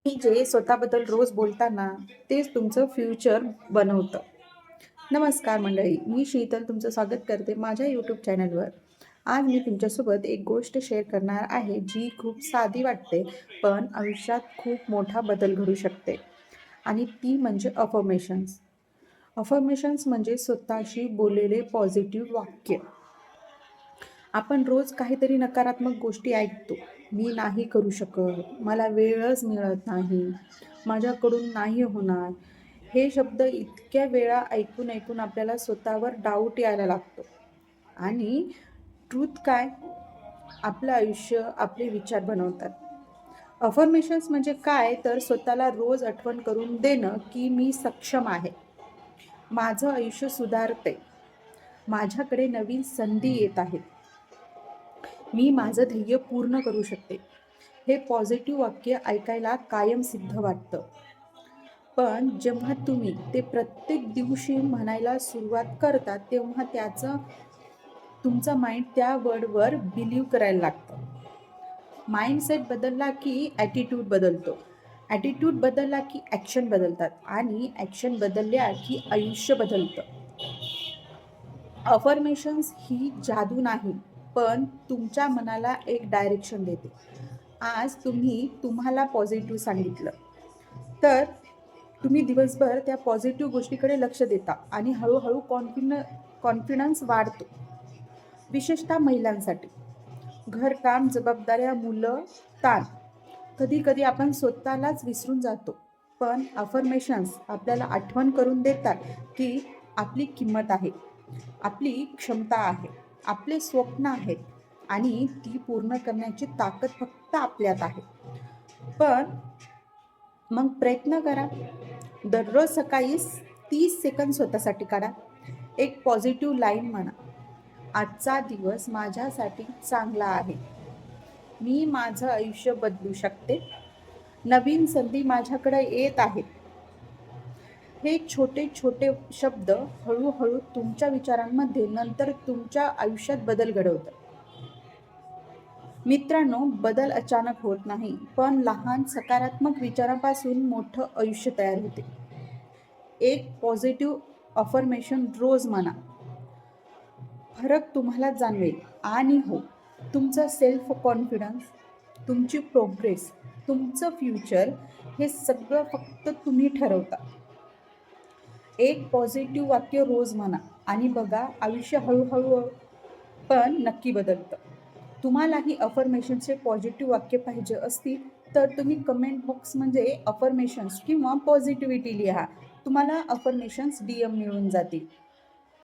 तुम्ही जे स्वतःबद्दल रोज बोलता तेच तुमचं फ्युचर बनवतं. नमस्कार मंडळी, मी शीतल तुमचं स्वागत करते माझ्या यूट्यूब चॅनलवर. आज मी तुमच्यासोबत एक गोष्ट शेअर करणार आहे, जी खूप साधी वाटते, पण आयुष्यात खूप मोठा बदल घडू शकते. आणि ती म्हणजे अफर्मेशन्स. अफर्मेशन्स म्हणजे स्वतःशी बोललेले पॉझिटिव्ह वाक्य. आपण रोज काहीतरी नकारात्मक गोष्टी ऐकतो. मी नाही करू शकत, मला वेळच मिळत नाही, माझ्याकडून नाही होणार. हे शब्द इतक्या वेळा ऐकून ऐकून आपल्याला स्वतःवर डाऊट यायला लागतो. आणि ट्रूथ काय? आपलं आयुष्य आपले विचार बनवतात. अफर्मेशन्स म्हणजे काय, तर स्वतःला रोज आठवण करून देणं की मी सक्षम आहे, माझं आयुष्य सुधारते, माझ्याकडे नवीन संधी येत आहेत, मी माझं ध्येय पूर्ण करू शकते. हे पॉझिटिव्ह वाक्य ऐकायला कायम सिद्ध वाटतं. पण जेव्हा तुम्ही ते प्रत्येक दिवशी म्हणायला सुरुवात करता, तेव्हा तुमचा माइंड त्या वर्डवर बिलीव्ह करायला लागतं. माइंडसेट बदलला की ॲटिट्यूड बदलतो. ॲटिट्यूड बदलला की ॲक्शन बदलतात आणि ॲक्शन बदलल्या की आयुष्य बदलतं. अफर्मेशन्स ही जादू नाही, पण तुमच्या मनाला एक डायरेक्शन देते. आज तुम्हाला पॉझिटिव्ह सांगितलं, तर तुम्ही दिवसभर त्या पॉझिटिव्ह गोष्टीकडे लक्ष देता आणि हळूहळू कॉन्फिडन्स वाढतो. विशेषतः महिलांसाठी. घरकाम, जबाबदाऱ्या, मुलं, ताण. कधी-कधी आपण स्वतःलाच विसरून जातो. पण अफर्मेशन्स आपल्याला आठवण करून देतात, की आपली किंमत आहे, आपली क्षमता आहे, आपले स्वप्न आहेत आणि ती पूर्ण करण्याची ताकद फक्त आपल्यात आहे. पण मग प्रयत्न करा. दररोज सकाळी 30 सेकंद स्वतःसाठी काढा. एक पॉझिटिव्ह लाईन म्हणा. आजचा दिवस माझ्यासाठी चांगला आहे. मी माझं आयुष्य बदलू शकते. नवीन संधी माझ्याकडे येत आहेत. हे छोटे छोटे शब्द हळूहळू तुमच्या विचारांमध्ये, नंतर तुमच्या आयुष्यात बदल घडवतात. मित्रांनो, बदल अचानक होत नाही, पण लहान सकारात्मक विचारापासून मोठं आयुष्य तयार होते. एक पॉझिटिव्ह अफर्मेशन रोज म्हणा. फरक तुम्हाला जाणवेल. आणि हो, तुमचा सेल्फ कॉन्फिडन्स, तुमची प्रोग्रेस, तुमचं फ्युचर, हे सगळं फक्त तुम्ही ठरवता. एक पॉझिटिव्ह वाक्य रोज म्हणा आणि बघा, आयुष्य हळूहळू पण नक्की बदलतं. तुम्हालाही अफर्मेशनचे पॉझिटिव्ह वाक्य पाहिजे असतील, तर तुम्ही कमेंट बॉक्स म्हणजे अफर्मेशन्स किंवा पॉझिटिव्हिटी लिहा. तुम्हाला अफर्मेशन्स DM मिळून जातील.